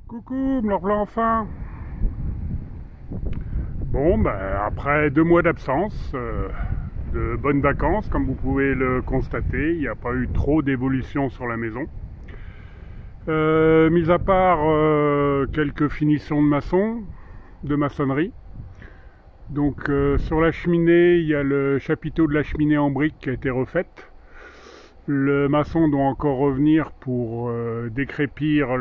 Coucou, me revoilà enfin. Bon, après 2 mois d'absence, de bonnes vacances, comme vous pouvez le constater, il n'y a pas eu trop d'évolution sur la maison. Mis à part quelques finitions de maçonnerie. Donc sur la cheminée, il y a le chapiteau de la cheminée en briques qui a été refaite. Le maçon doit encore revenir pour décrépir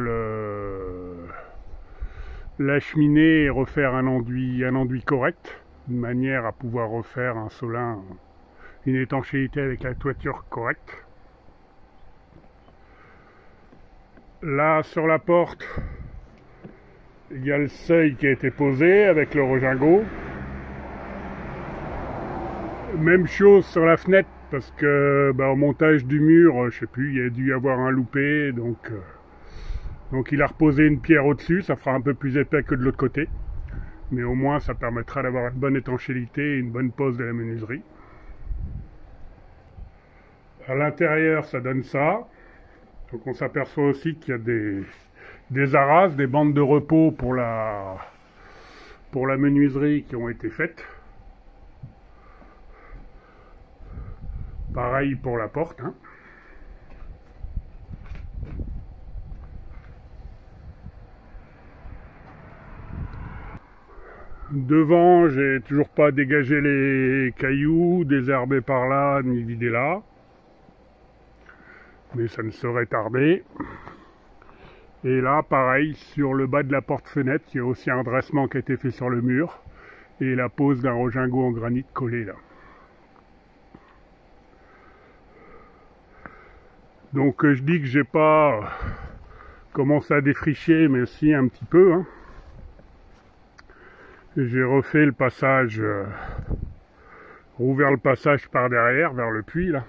la cheminée et refaire un enduit correct, de manière à pouvoir refaire un solin, une étanchéité avec la toiture correcte. Là, sur la porte, il y a le seuil qui a été posé avec le regingot. Même chose sur la fenêtre, parce que au montage du mur, je sais plus, il y a dû y avoir un loupé, donc il a reposé une pierre au-dessus, ça fera un peu plus épais que de l'autre côté. Mais au moins ça permettra d'avoir une bonne étanchéité et une bonne pose de la menuiserie. À l'intérieur, ça donne ça. Donc on s'aperçoit aussi qu'il y a des arrases, des bandes de repos pour la menuiserie qui ont été faites. Pareil pour la porte. Devant, j'ai toujours pas dégagé les cailloux, désherbé par là, ni vidé là. Mais ça ne saurait tarder. Et là, pareil, sur le bas de la porte-fenêtre, il y a aussi un dressement qui a été fait sur le mur. Et la pose d'un regingot en granit collé là. Donc je dis que j'ai pas commencé à défricher, mais aussi un petit peu. J'ai refait le passage, rouvert le passage par derrière, vers le puits là.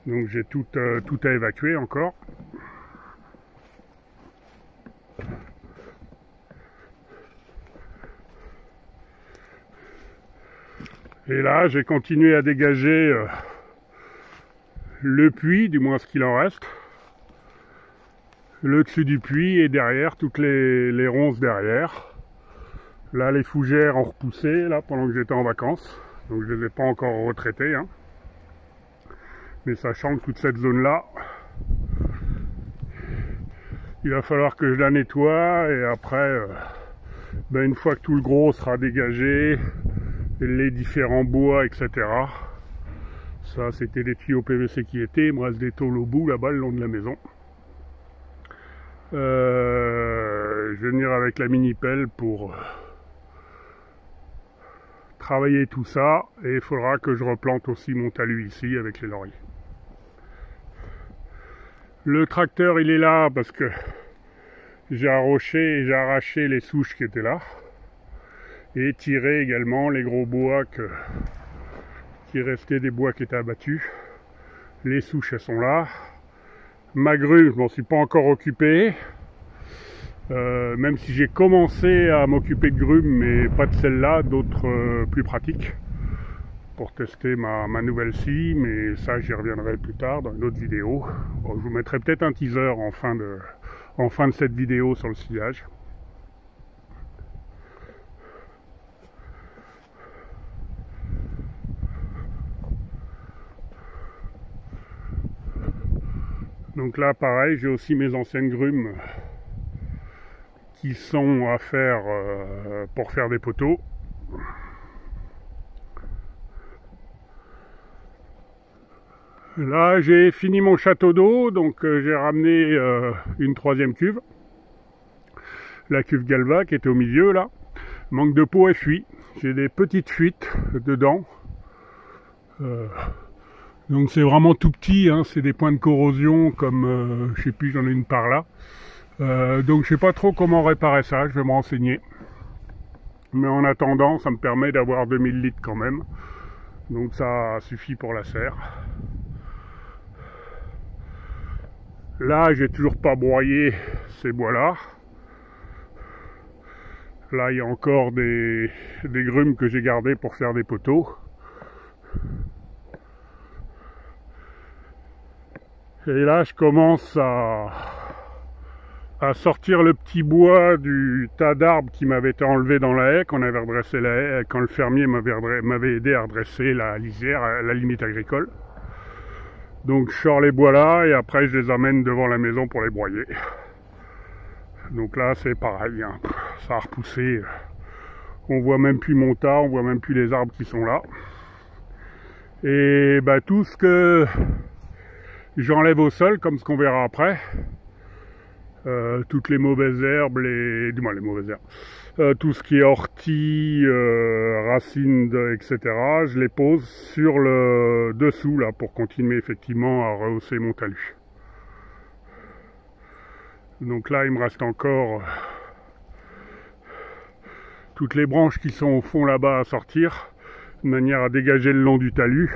Donc j'ai tout à évacuer encore. Et là, j'ai continué à dégager le puits, du moins ce qu'il en reste. Le dessus du puits et derrière, toutes les ronces derrière. Là, les fougères ont repoussé là, pendant que j'étais en vacances. Donc je ne les ai pas encore retraitées. Mais sachant que toute cette zone-là, il va falloir que je la nettoie. Et après, une fois que tout le gros sera dégagé, les différents bois, etc. Ça, c'était des tuyaux PVC qui étaient. Il me reste des tôles au bout, là-bas, le long de la maison. Je vais venir avec la mini-pelle pour travailler tout ça. Et il faudra que je replante aussi mon talus ici avec les lauriers. Le tracteur, il est là parce que j'ai arraché les souches qui étaient là. Et tiré également les gros bois qui restaient des bois qui étaient abattus. Les souches, elles sont là. Ma grue, je m'en suis pas encore occupé. Même si j'ai commencé à m'occuper de grumes, mais pas de celle-là, d'autres plus pratiques. Pour tester ma nouvelle scie, mais ça j'y reviendrai plus tard dans une autre vidéo. Bon, je vous mettrai peut-être un teaser en fin de cette vidéo sur le sciage. Donc là, pareil, j'ai aussi mes anciennes grumes qui sont à faire pour faire des poteaux. Là, j'ai fini mon château d'eau, donc j'ai ramené une 3e cuve. La cuve Galva qui était au milieu, là. Manque de peau et fuit. J'ai des petites fuites dedans. Donc c'est vraiment tout petit, c'est des points de corrosion comme, je sais plus, j'en ai une par là. Donc je sais pas trop comment réparer ça, je vais me renseigner. Mais en attendant, ça me permet d'avoir 2000 litres quand même. Donc ça suffit pour la serre. Là, j'ai toujours pas broyé ces bois-là. Là, il y a encore des grumes que j'ai gardées pour faire des poteaux. Et là, je commence à à sortir le petit bois du tas d'arbres qui m'avait été enlevé dans la haie, qu'on avait redressé la haie, quand le fermier m'avait aidé à redresser la lisière, la limite agricole. Donc je sors les bois là et après je les amène devant la maison pour les broyer. Donc là c'est pareil, hein. Ça a repoussé, on voit même plus mon tas, on voit même plus les arbres qui sont là. Et bah, tout ce que j'enlève au sol, comme ce qu'on verra après, toutes les mauvaises herbes, les mauvaises herbes, tout ce qui est ortie, racines, etc., je les pose sur le dessous là pour continuer effectivement à rehausser mon talus. Donc là il me reste encore toutes les branches qui sont au fond là-bas à sortir, de manière à dégager le long du talus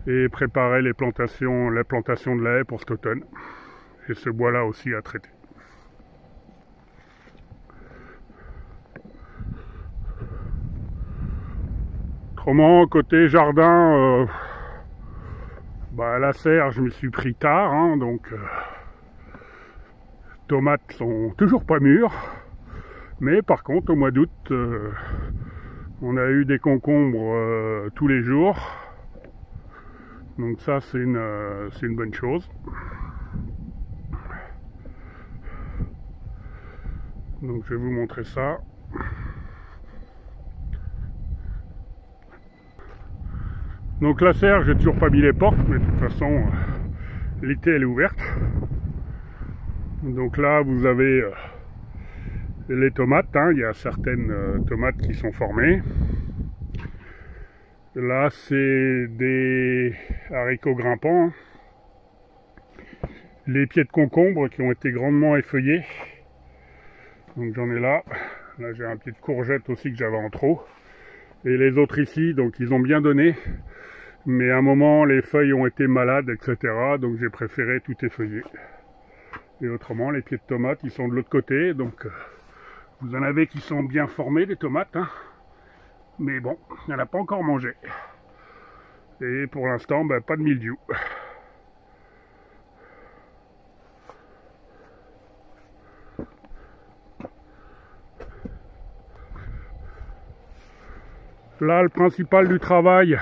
et préparer les plantations de la haie pour cet automne. Et ce bois là aussi à traiter. Autrement, côté jardin, la serre je me suis pris tard, hein, donc tomates sont toujours pas mûres, mais par contre au mois d'août on a eu des concombres tous les jours, donc ça c'est une bonne chose. Donc je vais vous montrer ça. Donc la serre, j'ai toujours pas mis les portes, mais de toute façon l'été elle est ouverte. Donc là vous avez les tomates, hein. Il y a certaines tomates qui sont formées. Là c'est des haricots grimpants, les pieds de concombre qui ont été grandement effeuillés. Donc j'en ai là. Là j'ai un pied de courgette aussi que j'avais en trop. Et les autres ici, donc ils ont bien donné. Mais à un moment les feuilles ont été malades, etc. Donc j'ai préféré tout effeuiller. Et autrement les pieds de tomates ils sont de l'autre côté. Donc vous en avez qui sont bien formés des tomates. Hein. Mais bon, il n'y en a pas encore mangé. Et pour l'instant, pas de mildiou. Là, le principal du travail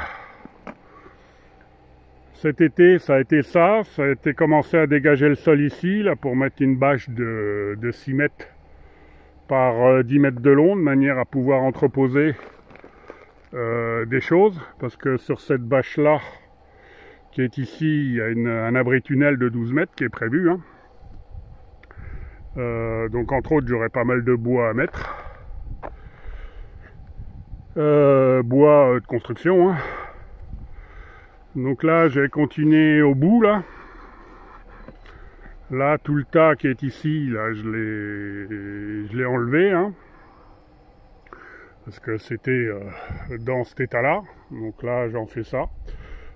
cet été, ça a été ça. Ça a été commencé à dégager le sol ici, là, pour mettre une bâche de 6 mètres par 10 mètres de long, de manière à pouvoir entreposer des choses. Parce que sur cette bâche-là, qui est ici, il y a un abri tunnel de 12 mètres qui est prévu. Hein. Donc entre autres, j'aurai pas mal de bois à mettre. Bois de construction, hein. Donc là j'ai continué au bout là. Là tout le tas qui est ici là je l'ai enlevé, hein, parce que c'était dans cet état là. Donc là j'en fais ça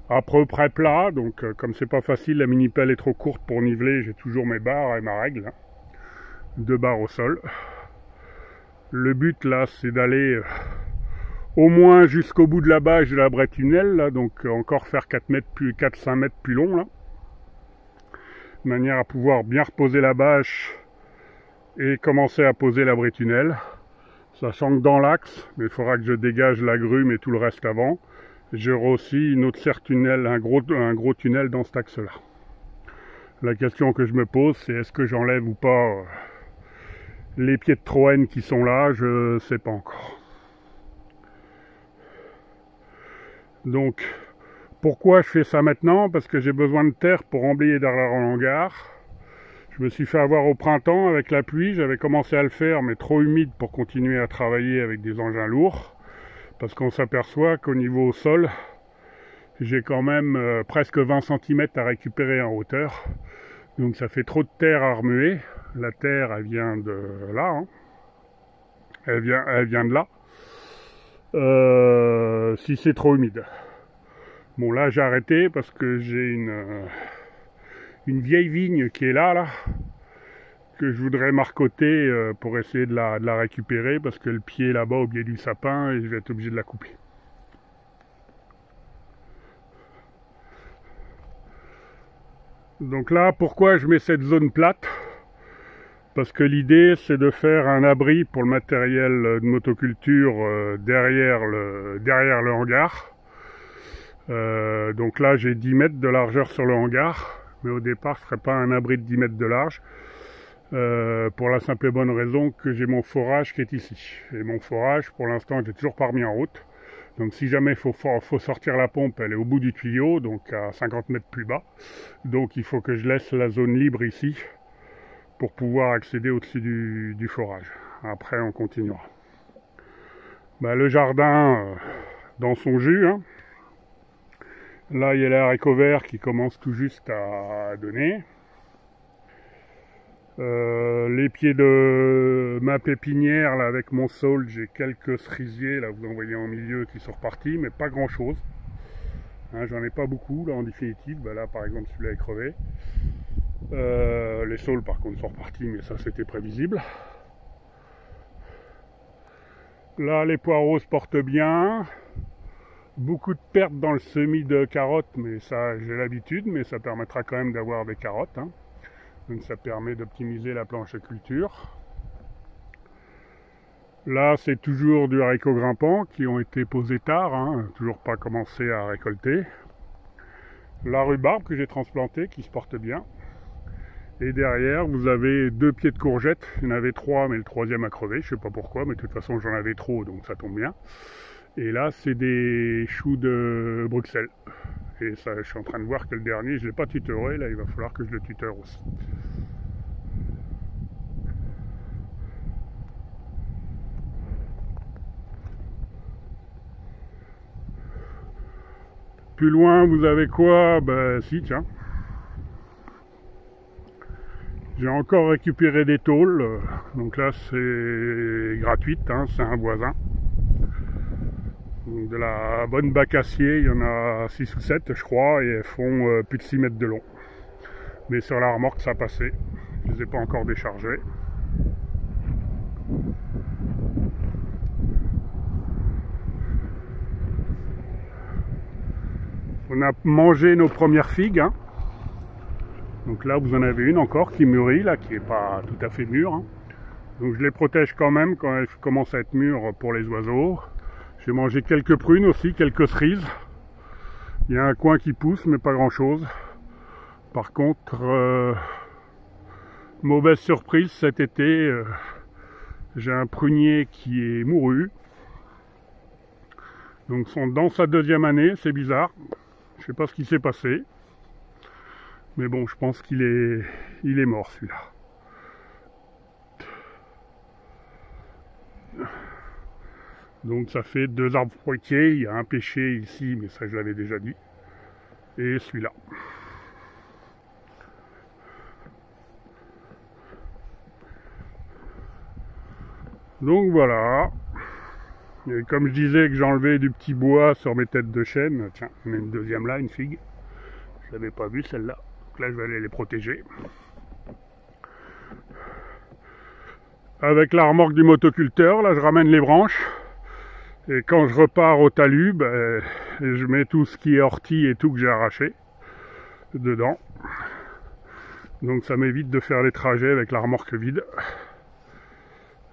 à peu près plat. Donc comme c'est pas facile, la mini pelle est trop courte pour niveler, j'ai toujours mes barres et ma règle, hein. 2 barres au sol. Le but là c'est d'aller au moins jusqu'au bout de la bâche de la braie tunnel, là, donc encore faire 4-5 mètres plus long, là, de manière à pouvoir bien reposer la bâche et commencer à poser la braie tunnel, sachant que dans l'axe, mais il faudra que je dégage la grume et tout le reste avant, j'aurai aussi une autre serre tunnel, un gros tunnel dans cet axe-là. La question que je me pose, c'est est-ce que j'enlève ou pas les pieds de Troène qui sont là, je sais pas encore. Donc, pourquoi je fais ça maintenant? Parce que j'ai besoin de terre pour emblayer derrière en hangar. Je me suis fait avoir au printemps avec la pluie, j'avais commencé à le faire, mais trop humide pour continuer à travailler avec des engins lourds. Parce qu'on s'aperçoit qu'au niveau sol, j'ai quand même presque 20 cm à récupérer en hauteur. Donc ça fait trop de terre à remuer. La terre, elle vient de là. Hein. Elle vient de là. Si c'est trop humide. Bon là j'ai arrêté parce que j'ai une vieille vigne qui est là, que je voudrais marcoter pour essayer de la récupérer, parce que le pied est là-bas au pied du sapin et je vais être obligé de la couper. Donc là, pourquoi je mets cette zone plate? parce que l'idée c'est de faire un abri pour le matériel de motoculture derrière le hangar. Donc là j'ai 10 mètres de largeur sur le hangar, mais au départ ce ne serait pas un abri de 10 mètres de large, pour la simple et bonne raison que j'ai mon forage qui est ici. Et mon forage pour l'instant j'ai toujours pas remis en route, donc si jamais il faut sortir la pompe, elle est au bout du tuyau, donc à 50 mètres plus bas, donc il faut que je laisse la zone libre ici pour pouvoir accéder au-dessus du forage. Après on continuera. Le jardin dans son jus, hein. Là il y a les haricots verts qui commencent tout juste à donner. Les pieds de ma pépinière là, avec mon saule, j'ai quelques cerisiers, là vous en voyez en milieu qui sont repartis, mais pas grand chose. Hein, j'en ai pas beaucoup là en définitive. Là par exemple celui-là est crevé. Les saules par contre sont repartis, mais ça c'était prévisible. Là les poireaux se portent bien. Beaucoup de pertes dans le semis de carottes, mais ça j'ai l'habitude, mais ça permettra quand même d'avoir des carottes, hein. Donc ça permet d'optimiser la planche de culture. Là c'est toujours du haricot grimpant qui ont été posés tard, hein, toujours pas commencé à récolter. La rhubarbe que j'ai transplantée qui se porte bien. Et derrière vous avez 2 pieds de courgettes, il y en avait 3 mais le 3e a crevé, je sais pas pourquoi, mais de toute façon j'en avais trop donc ça tombe bien. Et là c'est des choux de Bruxelles. Et ça, je suis en train de voir que le dernier je ne l'ai pas tutoré, là il va falloir que je le tuteur aussi. Plus loin vous avez quoi? Si tiens. J'ai encore récupéré des tôles, donc là c'est gratuite, hein, c'est un voisin. Donc de la bonne bac acier, il y en a 6 ou 7 je crois, et elles font plus de 6 mètres de long. Mais sur la remorque ça passait, je ne les ai pas encore déchargées. On a mangé nos premières figues, hein. Donc là vous en avez une encore qui mûrit, là, qui n'est pas tout à fait mûre, hein. Donc je les protège quand même quand elles commencent à être mûres pour les oiseaux. J'ai mangé quelques prunes aussi, quelques cerises. Il y a un coin qui pousse mais pas grand chose. Par contre, mauvaise surprise cet été, j'ai un prunier qui est mouru. Donc dans sa 2e année, c'est bizarre. Je sais pas ce qui s'est passé. Mais bon, je pense qu'il est mort celui-là. Donc ça fait 2 arbres fruitiers, il y a un pêcher ici, mais ça je l'avais déjà dit. Et celui-là. Donc voilà. Et comme je disais que j'enlevais du petit bois sur mes têtes de chêne, tiens, il y en a une 2e là, une figue. Je l'avais pas vue celle-là. Donc là je vais aller les protéger. Avec la remorque du motoculteur, là je ramène les branches. Et quand je repars au talus, je mets tout ce qui est ortie et tout que j'ai arraché dedans. Donc ça m'évite de faire les trajets avec la remorque vide.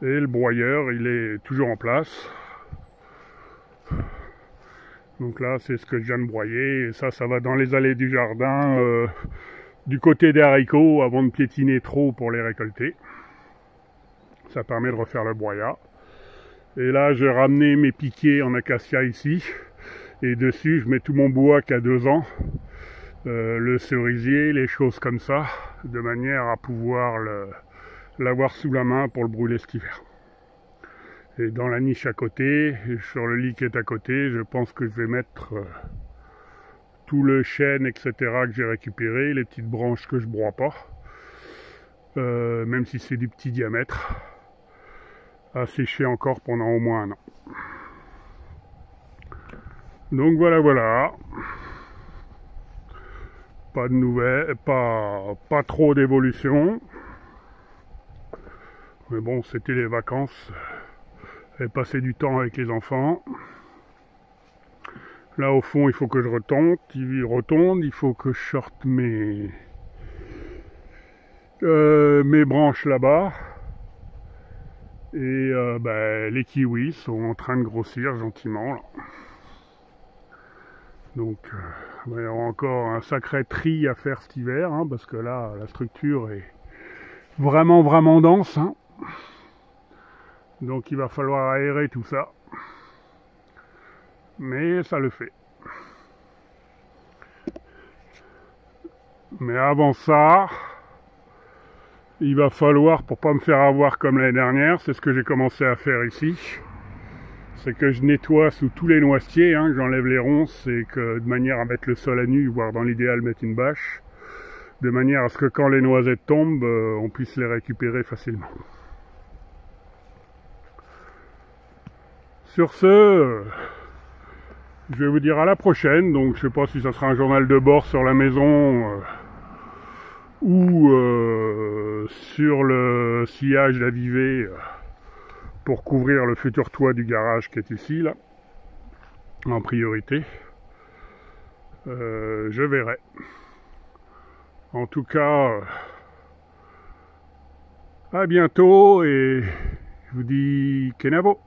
Et le broyeur, il est toujours en place. Donc là, c'est ce que je viens de broyer. Et ça va dans les allées du jardin, du côté des haricots, avant de piétiner trop pour les récolter. Ça permet de refaire le broyat. Et là, j'ai ramené mes piquets en acacia ici. Et dessus, je mets tout mon bois qui a 2 ans. Le cerisier, les choses comme ça. De manière à pouvoir l'avoir sous la main pour le brûler cet hiver. Et dans la niche à côté, sur le lit qui est à côté, je pense que je vais mettre tout le chêne, etc. que j'ai récupéré, les petites branches que je broie pas. Même si c'est du petit diamètre. À sécher encore pendant au moins 1 an. Donc voilà. Pas de nouvelles, pas trop d'évolution. Mais bon, c'était les vacances. J'ai passé du temps avec les enfants. Là au fond, il faut que je retonde. Il faut que je sorte mes branches là-bas. Et les kiwis sont en train de grossir gentiment là. Donc il va y avoir encore un sacré tri à faire cet hiver, hein, parce que là la structure est vraiment dense, hein. Donc il va falloir aérer tout ça. Mais ça le fait. Mais avant ça, il va falloir, pour pas me faire avoir comme l'année dernière, c'est ce que j'ai commencé à faire ici, c'est que je nettoie sous tous les noisetiers, hein, que j'enlève les ronces et que de manière à mettre le sol à nu, voire dans l'idéal mettre une bâche, de manière à ce que quand les noisettes tombent, on puisse les récupérer facilement. Sur ce, je vais vous dire à la prochaine. Donc je sais pas si ça sera un journal de bord sur la maison ou sur le sillage d'avivé pour couvrir le futur toit du garage qui est ici là, en priorité. Je verrai. En tout cas, à bientôt et je vous dis Kenavo.